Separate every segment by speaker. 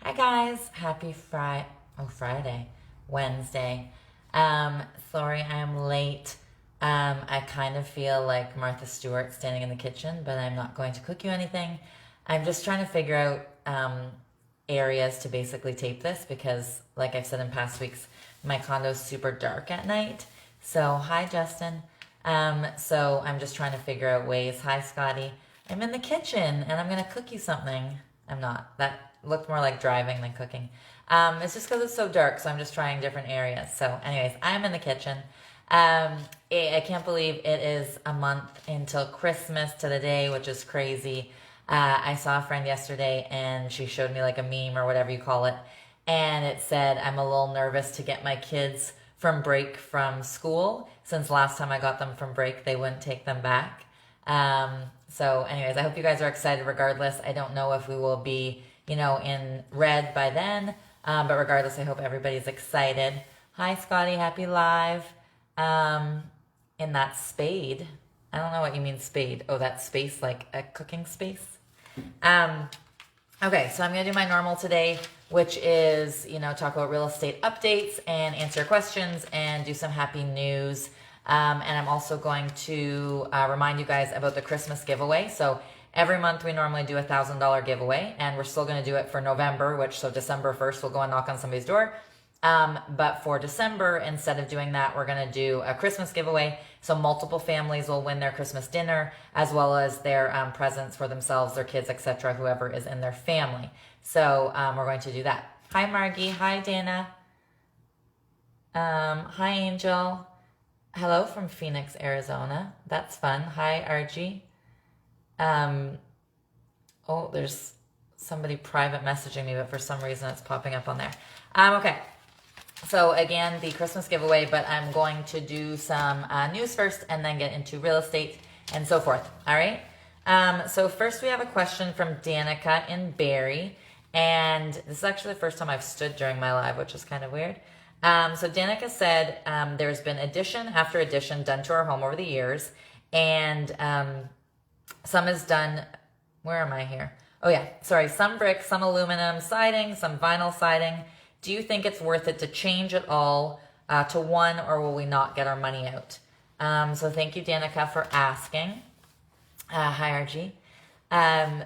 Speaker 1: Hi guys, happy Friday, Wednesday. Sorry I'm late. I kind of feel like Martha Stewart standing in the kitchen, but I'm not going to cook you anything. I'm just trying to figure out areas to basically tape this because, like I've said in past weeks, my condo's super dark at night. So, hi Justin. So I'm just trying to figure out ways. Hi Scotty. I'm in the kitchen and I'm gonna cook you something. I'm not. That looked more like driving than cooking. It's just because it's so dark, so I'm just trying different areas. So, anyways, I'm in the kitchen. I can't believe it is a month until Christmas to the day, which is crazy. I saw a friend yesterday and she showed me like a meme or whatever you call it. And it said, I'm a little nervous to get my kids from break from school. Since last time I got them from break, they wouldn't take them back. So anyways, I hope you guys are excited regardless. I don't know if we will be, in red by then. But regardless, I hope everybody's excited. Hi, Scotty. Happy live. In that spade. I don't know what you mean spade. Oh, that space, like a cooking space. Okay, so I'm going to do my normal today, which is, talk about real estate updates and answer questions and do some happy news. And I'm also going to remind you guys about the Christmas giveaway. So every month we normally do $1,000 giveaway, and we're still going to do it for November, so December 1st we'll go and knock on somebody's door. But for December, instead of doing that, we're going to do a Christmas giveaway. So multiple families will win their Christmas dinner, as well as their presents for themselves, their kids, etc., whoever is in their family. So we're going to do that. Hi, Margie. Hi, Dana. Hi, Angel. Hello from Phoenix, Arizona. That's fun. Hi, Archie. Oh, there's somebody private messaging me, but for some reason it's popping up on there. Okay. So again, the Christmas giveaway, but I'm going to do some news first and then get into real estate and so forth. All right. So first we have a question from Danica in Barrie. And this is actually the first time I've stood during my live, which is kind of weird. So Danica said there's been addition after addition done to our home over the years. And some is done, where am I here? Oh yeah, sorry, some brick, some aluminum siding, some vinyl siding. Do you think it's worth it to change it all to one, or will we not get our money out? So thank you, Danica, for asking. Hi, RG.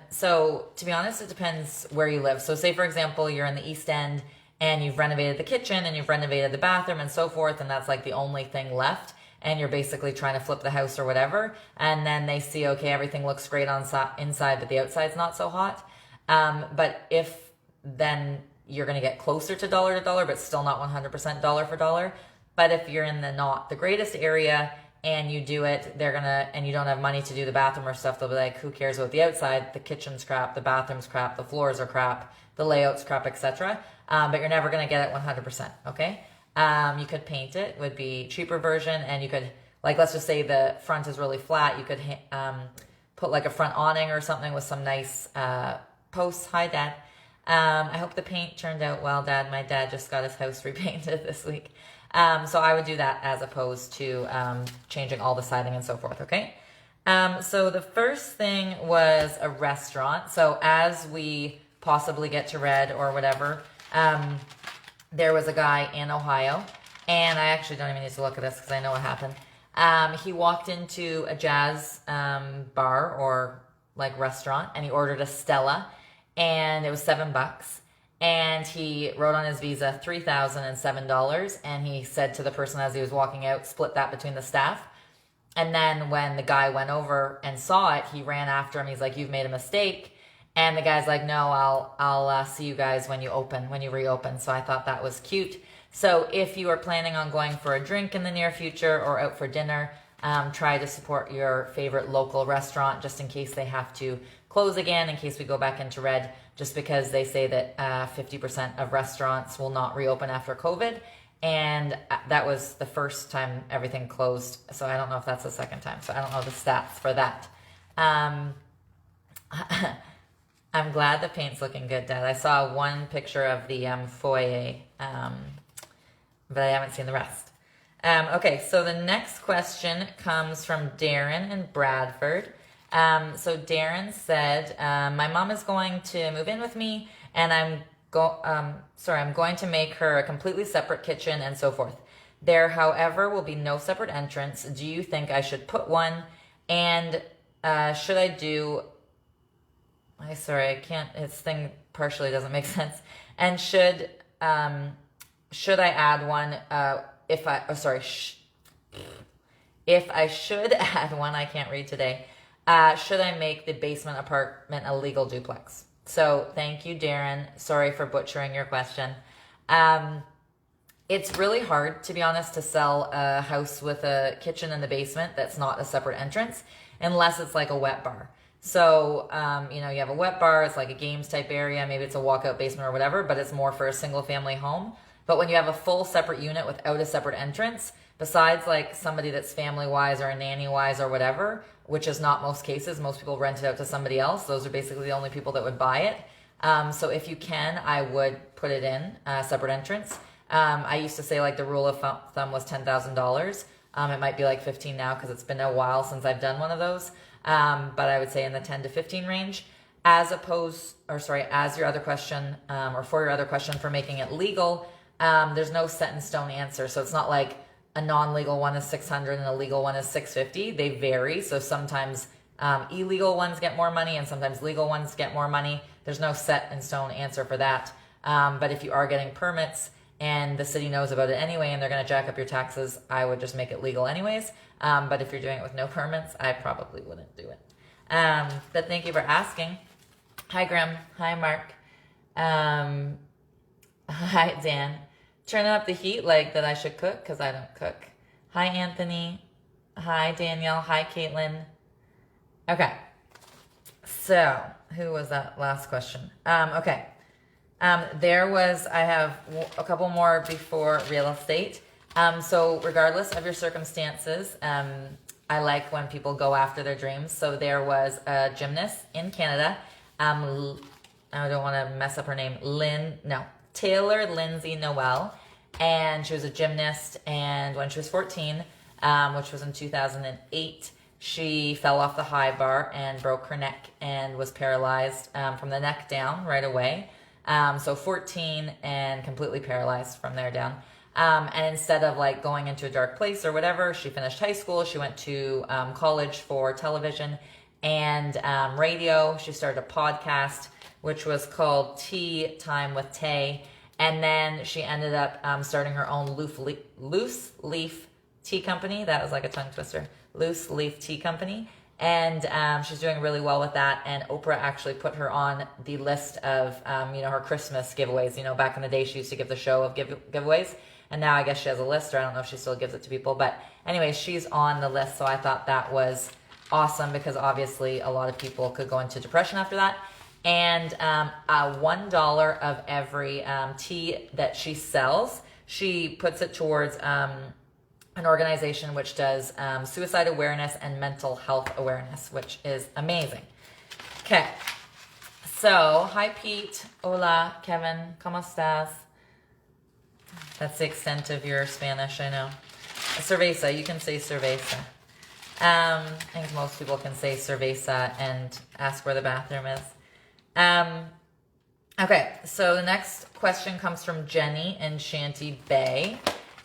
Speaker 1: So to be honest, it depends where you live. So say, for example, you're in the East End and you've renovated the kitchen and you've renovated the bathroom and so forth, and that's like the only thing left, and you're basically trying to flip the house or whatever, and then they see, okay, everything looks great on inside, but the outside's not so hot. But if then you're going to get closer to dollar, but still not 100% dollar for dollar. But if you're in the not the greatest area and you do it, and you don't have money to do the bathroom or stuff, they'll be like, who cares about the outside? The kitchen's crap, the bathroom's crap, the floors are crap, the layout's crap, etc. But you're never going to get it 100%, okay? You could paint it, would be cheaper version, and you could, like, let's just say the front is really flat, you could put like a front awning or something with some nice posts. Hi, Dad. I hope the paint turned out well, Dad. My dad just got his house repainted this week. So I would do that as opposed to changing all the siding and so forth, okay? So the first thing was a restaurant. So as we possibly get to red or whatever, there was a guy in Ohio, and I actually don't even need to look at this because I know what happened. He walked into a jazz bar or like restaurant, and he ordered a Stella, and it was $7. And he wrote on his Visa $3,007, and he said to the person as he was walking out, split that between the staff. And then when the guy went over and saw it, he ran after him. He's like, "You've made a mistake." And the guy's like, "No, I'll see you guys when you reopen." So I thought that was cute. So if you are planning on going for a drink in the near future or out for dinner, try to support your favorite local restaurant just in case they have to close again, in case we go back into red, just because they say that 50% of restaurants will not reopen after COVID. And that was the first time everything closed. So I don't know if that's the second time. So I don't know the stats for that. I'm glad the paint's looking good, Dad. I saw one picture of the foyer, but I haven't seen the rest. Okay, so the next question comes from Darren in Bradford. So Darren said, my mom is going to move in with me, and I'm I'm going to make her a completely separate kitchen and so forth. There, however, will be no separate entrance. Do you think I should put one? And should I do... I can't... His thing partially doesn't make sense. And should I add one if I... If I should add one, I can't read today. Should I make the basement apartment a legal duplex? So thank you, Darren. Sorry for butchering your question. It's really hard, to be honest, to sell a house with a kitchen in the basement that's not a separate entrance, unless it's like a wet bar. So, you have a wet bar, it's like a games type area, maybe it's a walkout basement or whatever, but it's more for a single family home. But when you have a full separate unit without a separate entrance, besides like somebody that's family wise or a nanny wise or whatever, which is not most cases, most people rent it out to somebody else. Those are basically the only people that would buy it. So if you can, I would put it in a separate entrance. I used to say like the rule of thumb was $10,000. It might be like 15 now because it's been a while since I've done one of those. But I would say in the 10 to 15 range, as your other question, or for your other question for making it legal, there's no set in stone answer. So it's not like a non-legal one is 600 and a legal one is 650. They vary. So sometimes illegal ones get more money and sometimes legal ones get more money. There's no set in stone answer for that. But if you are getting permits and the city knows about it anyway and they're going to jack up your taxes, I would just make it legal anyways. But if you're doing it with no permits, I probably wouldn't do it. But thank you for asking. Hi, Graham. Hi, Mark. Hi, Dan. Turning up the heat like that I should cook because I don't cook. Hi, Anthony. Hi, Danielle. Hi, Caitlin. Okay. So, who was that last question? Okay. I have a couple more before real estate. So regardless of your circumstances, I like when people go after their dreams. So there was a gymnast in Canada. I don't want to mess up her name. Taylor Lindsay Noel. And she was a gymnast. And when she was 14, which was in 2008, she fell off the high bar and broke her neck and was paralyzed from the neck down right away. So 14 and completely paralyzed from there down. And instead of like going into a dark place or whatever, she finished high school. She went to college for television and radio. She started a podcast, which was called Tea Time with Tay. And then she ended up starting her own loose leaf tea company. That was like a tongue twister. Loose leaf tea company. And she's doing really well with that. And Oprah actually put her on the list of, her Christmas giveaways. Back in the day, she used to give the show of giveaways. And now I guess she has a list, or I don't know if she still gives it to people. But anyway, she's on the list. So I thought that was awesome because obviously a lot of people could go into depression after that. And $1 of every tea that she sells, she puts it towards an organization which does suicide awareness and mental health awareness, which is amazing. Okay. So, hi Pete. Hola, Kevin. ¿Cómo estás? That's the extent of your Spanish, I know. Cerveza, you can say cerveza. I think most people can say cerveza and ask where the bathroom is. Okay, so the next question comes from Jenny in Shanty Bay.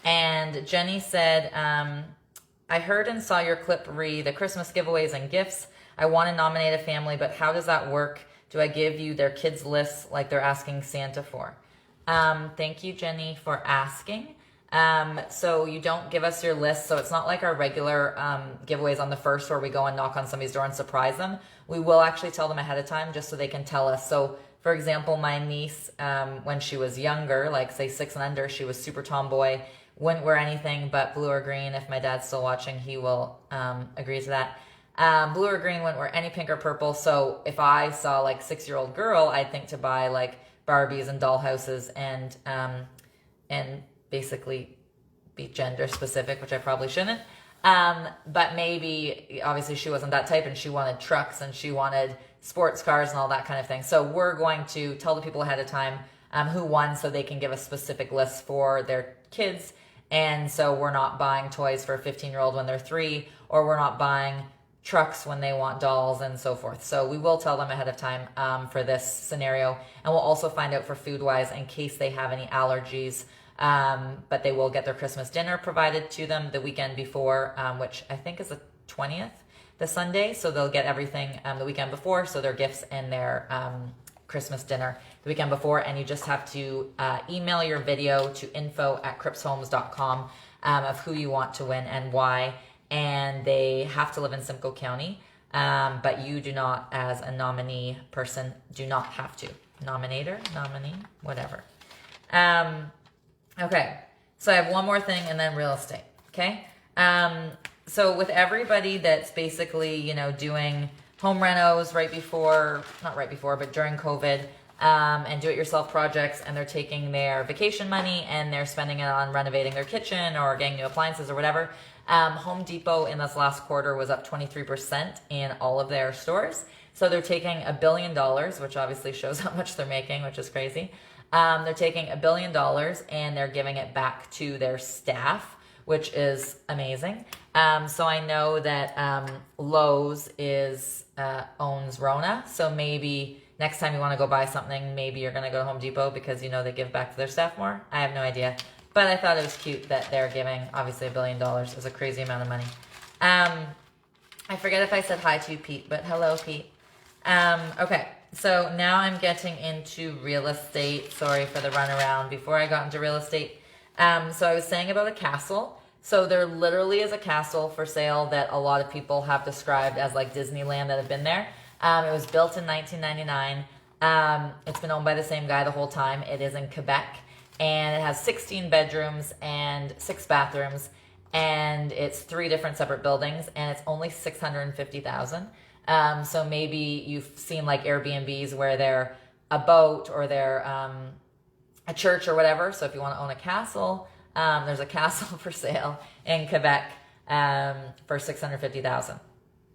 Speaker 1: And Jenny said, I heard and saw your clip re the Christmas giveaways and gifts. I want to nominate a family, but how does that work? Do I give you their kids' lists like they're asking Santa for? Thank you, Jenny, for asking. So you don't give us your list. So it's not like our regular giveaways on the first where we go and knock on somebody's door and surprise them. We will actually tell them ahead of time just so they can tell us. So for example, my niece, when she was younger, like say 6 and under, she was super tomboy, wouldn't wear anything but blue or green. If my dad's still watching, he will agree to that. Blue or green, wouldn't wear any pink or purple. So if I saw like 6-year-old girl, I'd think to buy like Barbies and dollhouses and basically be gender specific, which I probably shouldn't. But maybe obviously she wasn't that type and she wanted trucks and she wanted sports cars and all that kind of thing. So we're going to tell the people ahead of time who won so they can give a specific list for their kids. And so we're not buying toys for a 15-year-old when they're 3, or we're not buying trucks when they want dolls and so forth. So we will tell them ahead of time for this scenario. And we'll also find out for food-wise in case they have any allergies. But they will get their Christmas dinner provided to them the weekend before, which I think is the 20th, the Sunday. So they'll get everything the weekend before. So their gifts and their Christmas dinner the weekend before. And you just have to email your video to info@crippshomes.com of who you want to win and why. And they have to live in Simcoe County. But you do not, as a nominee person, do not have to. Nominator, nominee, whatever. Okay, so I have one more thing and then real estate, okay? So with everybody that's basically, you know, doing home renos but during COVID, and do-it-yourself projects, and they're taking their vacation money and they're spending it on renovating their kitchen or getting new appliances or whatever. Home Depot in this last quarter was up 23% in all of their stores. So they're taking $1 billion, which obviously shows how much they're making, which is crazy. They're taking $1 billion and they're giving it back to their staff, which is amazing. So I know that Lowe's owns Rona. So maybe next time you want to go buy something, maybe you're going to go to Home Depot because you know they give back to their staff more. I have no idea. But I thought it was cute that they're giving, obviously, $1 billion is a crazy amount of money. I forget if I said hi to you, Pete, but hello, Pete. Okay, so now I'm getting into real estate. Sorry for the runaround before I got into real estate. So I was saying about a castle. So there literally is a castle for sale that a lot of people have described as like Disneyland that have been there. It was built in 1999. It's been owned by the same guy the whole time. It is in Quebec. And it has 16 bedrooms and 6 bathrooms, and it's 3 different separate buildings, and it's only $650,000. So maybe you've seen like Airbnbs where they're a boat or they're a church or whatever. So if you want to own a castle, there's a castle for sale in Quebec for $650,000.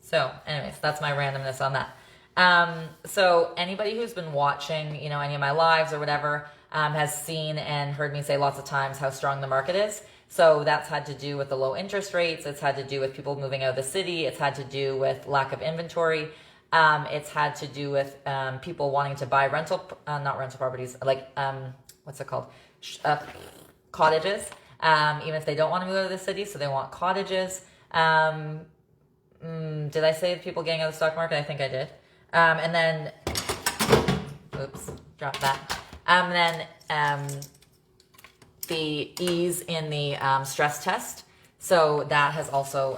Speaker 1: So anyways, that's my randomness on that. So anybody who's been watching, you know, any of my lives or whatever, has seen and heard me say lots of times how strong the market is. So that's had to do with the low interest rates. It's had to do with people moving out of the city. It's had to do with lack of inventory. It's had to do with people wanting to buy not rental properties, like, what's it called? Cottages, even if they don't want to move out of the city. So they want cottages. Did I say people getting out of the stock market? I think I did. And then, oops, dropped that. Then the ease in the stress test. So that has also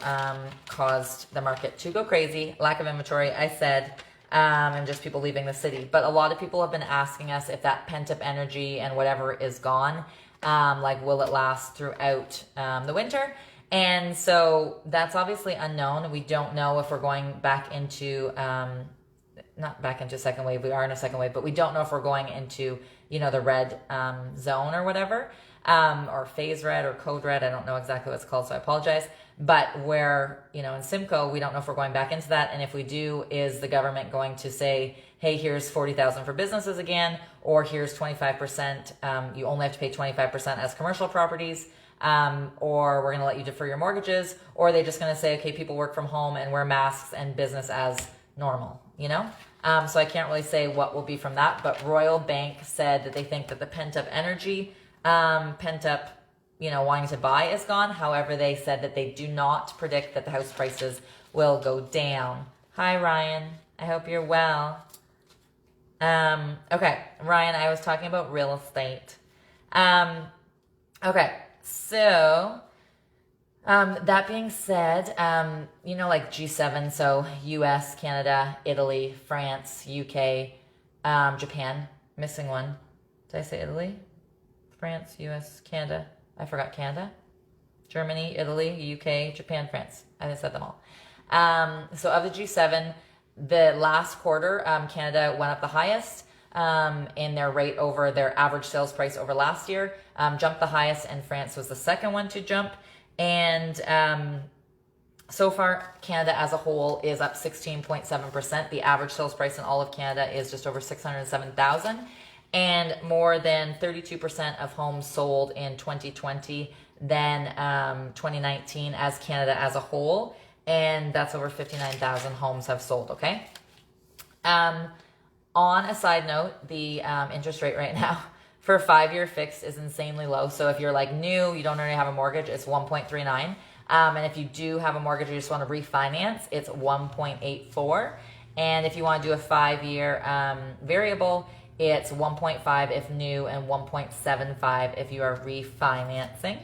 Speaker 1: caused the market to go crazy. Lack of inventory, I said, and just people leaving the city. But a lot of people have been asking us if that pent-up energy and whatever is gone, like will it last throughout the winter? And so that's obviously unknown. We don't know if we're going back into, not back into second wave. We are in a second wave, but we don't know if we're going into, you know, the red zone or whatever, or phase red or code red. I don't know exactly what it's called, so I apologize. But where, you know, in Simcoe, we don't know if we're going back into that. And if we do, is the government going to say, hey, here's $40,000 for businesses again, or here's 25%. You only have to pay 25% as commercial properties, or we're going to let you defer your mortgages, or are they just going to say, okay, people work from home and wear masks and business as normal, you know? So I can't really say what will be from that, but Royal Bank said that they think that the pent-up energy, pent-up, you know, wanting to buy is gone. However, they said that they do not predict that the house prices will go down. Hi, Ryan. I hope you're well. Okay, Ryan, I was talking about real estate. Okay, so that being said, you know, like G7, so US, Canada, Italy, France, UK, Japan, missing one. Did I say Italy? France, US, Canada. I forgot Canada. Germany, Italy, UK, Japan, France. I said them all. So of the G7, the last quarter, Canada went up the highest in their rate over their average sales price over last year, jumped the highest, and France was the second one to jump. And so far, Canada as a whole is up 16.7%. The average sales price in all of Canada is just over $607,000. And more than 32% of homes sold in 2020 than 2019 as Canada as a whole. and that's over 59,000 homes have sold, okay? On a side note, the interest rate right now for a 5-year fixed is insanely low. So if you're like new, you don't already have a mortgage, it's 1.39. And if you do have a mortgage, you just want to refinance, it's 1.84. And if you want to do a 5-year variable, it's 1.5 if new and 1.75 if you are refinancing.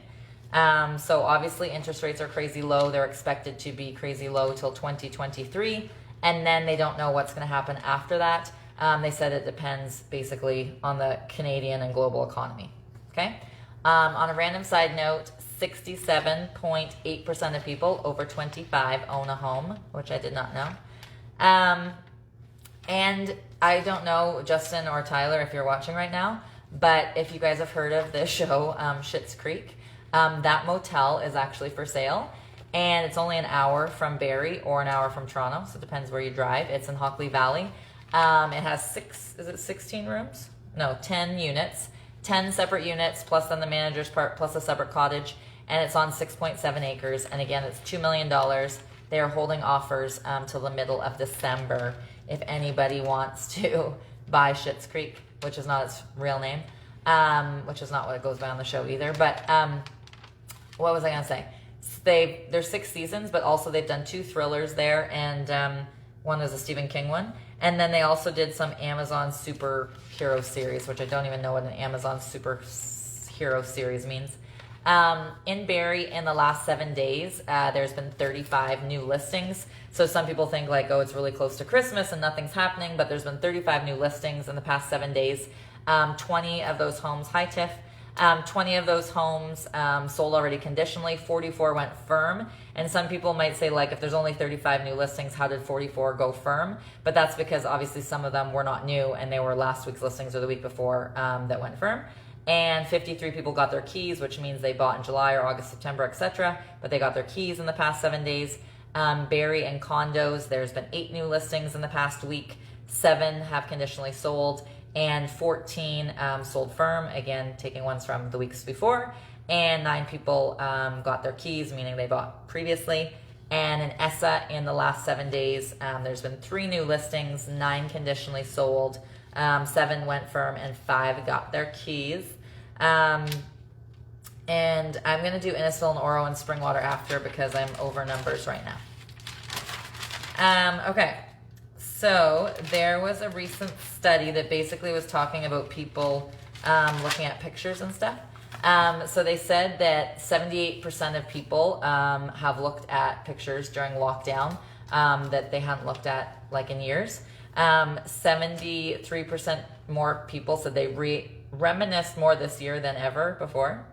Speaker 1: So obviously interest rates are crazy low. They're expected to be crazy low till 2023. And then they don't know what's going to happen after that. They said it depends basically on the Canadian and global economy. Okay. On a random side note, 67.8% of people over 25 own a home, which I did not know. And I don't know, Justin or Tyler, if you're watching right now, but if you guys have heard of this show, Schitt's Creek, that motel is actually for sale. And it's only an hour from Barrie or an hour from Toronto, so it depends where you drive. It's in Hockley Valley. It has 16 rooms? No, 10 units. 10 separate units, plus then the manager's part, plus a separate cottage. And it's on 6.7 acres. And again, it's $2 million. They are holding offers till the middle of December if anybody wants to buy Schitt's Creek, which is not its real name, which is not what it goes by on the show either. But what was I going to say? There's 6 seasons, but also they've done 2 thrillers there, and one was a Stephen King one. And then they also did some Amazon superhero series, which I don't even know what an Amazon superhero series means. In Barrie, in the last 7 days, there's been 35 new listings. So some people think like, oh, it's really close to Christmas and nothing's happening, but there's been 35 new listings in the past 7 days. 20 of those homes, hi Tiff, 20 of those homes sold already conditionally, 44 went firm. And some people might say, like, if there's only 35 new listings, how did 44 go firm? But that's because obviously some of them were not new and they were last week's listings or the week before that went firm. And 53 people got their keys, which means they bought in July or August, September, etc. But they got their keys in the past 7 days. Barrie and condos, there's been 8 new listings in the past week. 7 have conditionally sold. And 14 sold firm, again, taking ones from the weeks before. And 9 people got their keys, meaning they bought previously. And in ESSA, in the last 7 days, there's been 3 new listings, 9 conditionally sold, 7 went firm, and 5 got their keys. And I'm going to do Innisfil and Oro and Springwater after because I'm over numbers right now. Okay. So there was a recent study that basically was talking about people looking at pictures and stuff. So they said that 78% of people have looked at pictures during lockdown that they hadn't looked at like in years. 73% more people said they reminisced more this year than ever before.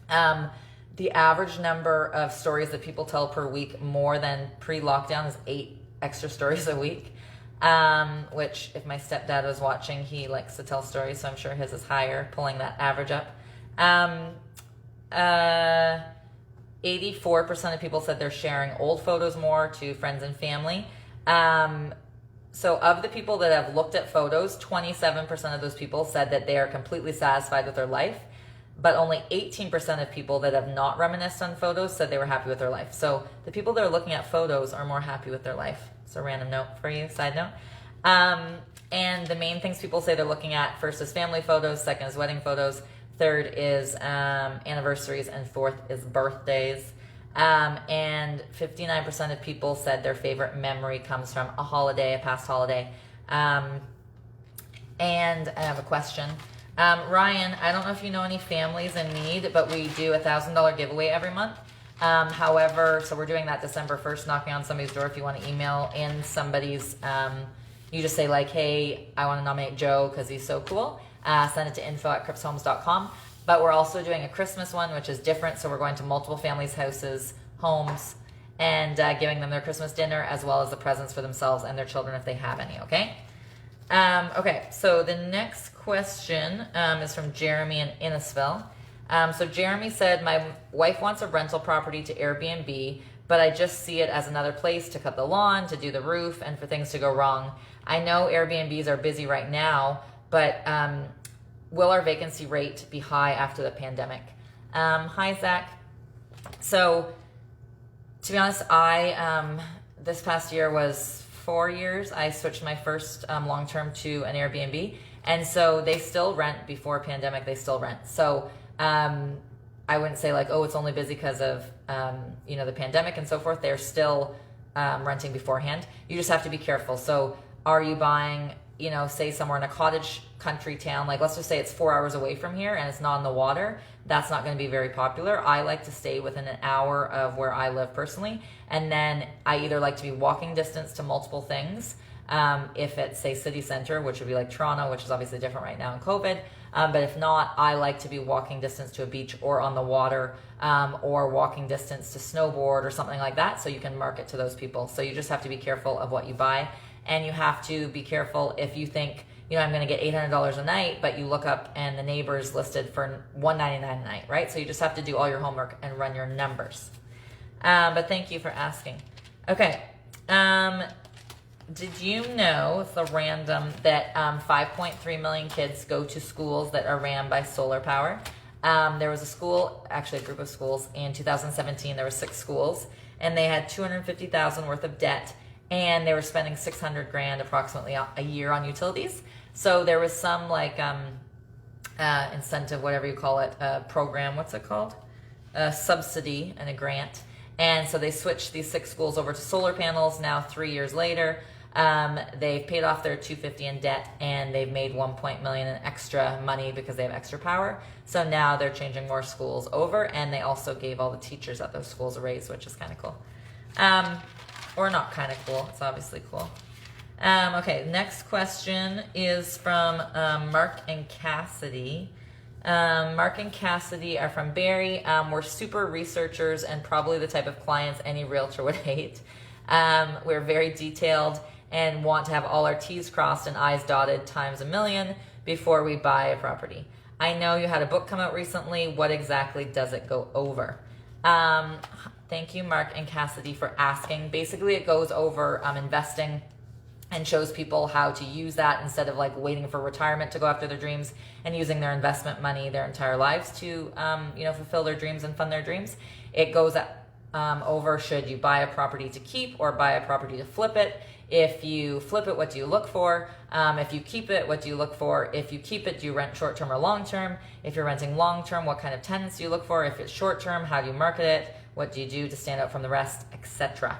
Speaker 1: The average number of stories that people tell per week more than pre-lockdown is 8 extra stories a week. Which if my stepdad was watching, he likes to tell stories, so I'm sure his is higher, pulling that average up. 84% of people said they're sharing old photos more to friends and family. So of the people that have looked at photos, 27% of those people said that they are completely satisfied with their life, but only 18% of people that have not reminisced on photos said they were happy with their life. So the people that are looking at photos are more happy with their life. It's a random note for you, side note. And the main things people say they're looking at, first is family photos, second is wedding photos, third is anniversaries, and fourth is birthdays. And 59% of people said their favorite memory comes from a holiday, a past holiday. And I have a question. Ryan, I don't know if you know any families in need, but we do a $1,000 giveaway every month. However, so we're doing that December 1st, knocking on somebody's door. If you want to email in somebody's, you just say like, hey, I want to nominate Joe because he's so cool. Send it to info@crippshomes.com. But we're also doing a Christmas one, which is different. So we're going to multiple families' houses, homes, and giving them their Christmas dinner as well as the presents for themselves and their children if they have any, okay? Okay, so the next question is from Jeremy in Innisfil. So Jeremy said, my wife wants a rental property to Airbnb, but I just see it as another place to cut the lawn, to do the roof, and for things to go wrong. I know Airbnbs are busy right now, but will our vacancy rate be high after the pandemic? Hi, Zach. So To be honest, I this past year was 4 years. I switched my first long-term to an Airbnb, and so they still rent. Before pandemic, they still rent. So I wouldn't say like, oh, it's only busy because of the pandemic and so forth. They're still renting beforehand. You just have to be careful. So are you buying, say somewhere in a cottage country town, like let's just say it's 4 hours away from here and it's not on the water, that's not going to be very popular. I like to stay within an hour of where I live personally, and then I either like to be walking distance to multiple things, if it's say city center, which would be like Toronto, which is obviously different right now in COVID, but if not, I like to be walking distance to a beach or on the water, or walking distance to snowboard or something like that, so you can market to those people. So you just have to be careful of what you buy, and you have to be careful if you think, I'm going to get $800 a night, but you look up and the neighbor's listed for $199 a night, right? So you just have to do all your homework and run your numbers. But thank you for asking. Okay. Did you know, it's a random, that 5.3 million kids go to schools that are ran by solar power? There was a school, actually a group of schools, in 2017, there were 6 schools, and they had $250,000 worth of debt, and they were spending $600,000 approximately a year on utilities. So there was some like incentive, whatever you call it, program, what's it called? A subsidy and a grant. And so they switched these 6 schools over to solar panels. Now 3 years later, they've paid off their $250 in debt, and they've made $1 million in extra money because they have extra power. So now they're changing more schools over, and they also gave all the teachers at those schools a raise, which is kind of cool. Or not kind of cool, it's obviously cool. Okay, next question is from Mark and Cassidy. Mark and Cassidy are from Barrie. We're super researchers and probably the type of clients any realtor would hate. We're very detailed and want to have all our T's crossed and I's dotted times a million before we buy a property. I know you had a book come out recently. What exactly does it go over? Thank you, Mark and Cassidy, for asking. Basically, it goes over investing and shows people how to use that instead of like waiting for retirement to go after their dreams, and using their investment money their entire lives to fulfill their dreams and fund their dreams. It goes over, should you buy a property to keep or buy a property to flip it? If you flip it, what do you look for? If you keep it, what do you look for? If you keep it, do you rent short-term or long-term? If you're renting long-term, what kind of tenants do you look for? If it's short-term, how do you market it? What do you do to stand out from the rest, etc.?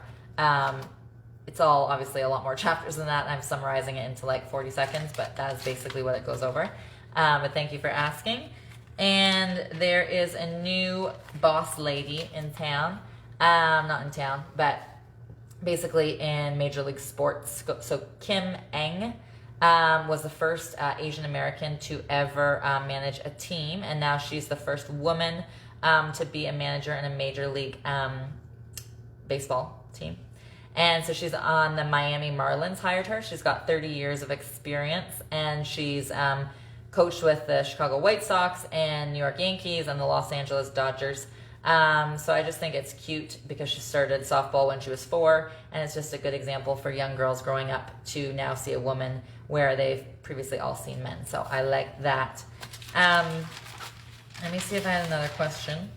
Speaker 1: It's all obviously a lot more chapters than that. I'm summarizing it into like 40 seconds, but that is basically what it goes over. But thank you for asking. And there is a new boss lady in town. Not in town, but basically in Major League Sports. So Kim Eng was the first Asian American to ever manage a team, and now she's the first woman to be a manager in a Major League baseball team. And so she's on the Miami Marlins, hired her. She's got 30 years of experience, and she's coached with the Chicago White Sox and New York Yankees and the Los Angeles Dodgers. So I just think it's cute because she started softball when she was 4, and it's just a good example for young girls growing up to now see a woman where they've previously all seen men. So I like that. Let me see if I had another question.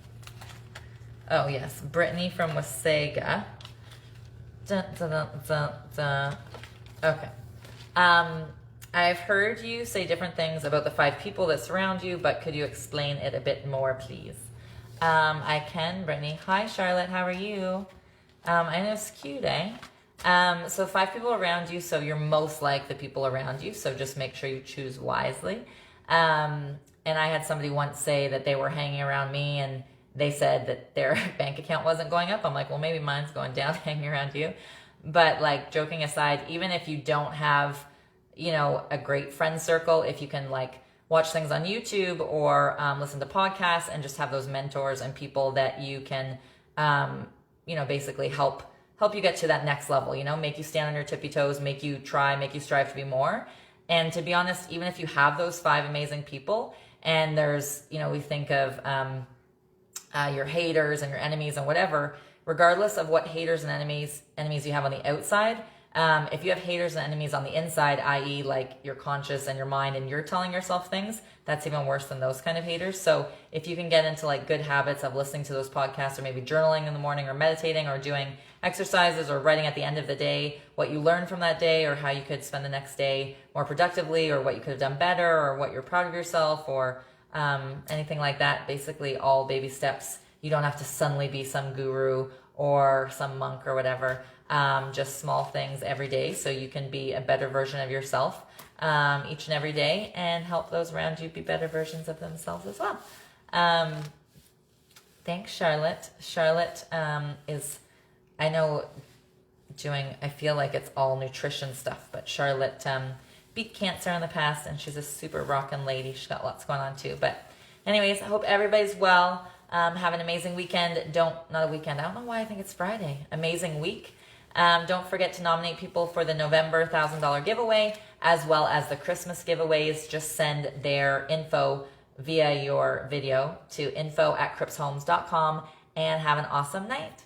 Speaker 1: Oh yes, Brittany from Wasaga. Dun, dun, dun, dun, dun. Okay. I've heard you say different things about the 5 people that surround you, but could you explain it a bit more, please? I can, Brittany. Hi, Charlotte. How are you? I know it's cute, eh? So 5 people around you, so you're most like the people around you, so just make sure you choose wisely. And I had somebody once say that they were hanging around me and they said that their bank account wasn't going up. I'm like, well, maybe mine's going down hanging around you. But like, joking aside, even if you don't have, a great friend circle, if you can like watch things on YouTube or listen to podcasts and just have those mentors and people that you can, basically help you get to that next level, make you stand on your tippy toes, make you strive to be more. And to be honest, even if you have those 5 amazing people and there's, we think of your haters and your enemies and whatever, regardless of what haters and enemies you have on the outside, If you have haters and enemies on the inside, i.e. like your conscious and your mind and you're telling yourself things, that's even worse than those kind of haters. So if you can get into like good habits of listening to those podcasts, or maybe journaling in the morning, or meditating, or doing exercises, or writing at the end of the day what you learned from that day, or how you could spend the next day more productively, or what you could have done better, or what you're proud of yourself, or anything like that. Basically all baby steps. You don't have to suddenly be some guru or some monk or whatever. Just small things every day so you can be a better version of yourself each and every day, and help those around you be better versions of themselves as well. Thanks, Charlotte. Charlotte is, I know, I feel like it's all nutrition stuff, but Charlotte beat cancer in the past, and she's a super rockin' lady. She's got lots going on too. But anyways, I hope everybody's well. Have an amazing weekend. Not a weekend. I don't know why I think it's Friday. Amazing week. Don't forget to nominate people for the November $1,000 giveaway, as well as the Christmas giveaways. Just send their info via your video to info@crippshomes.com, and have an awesome night.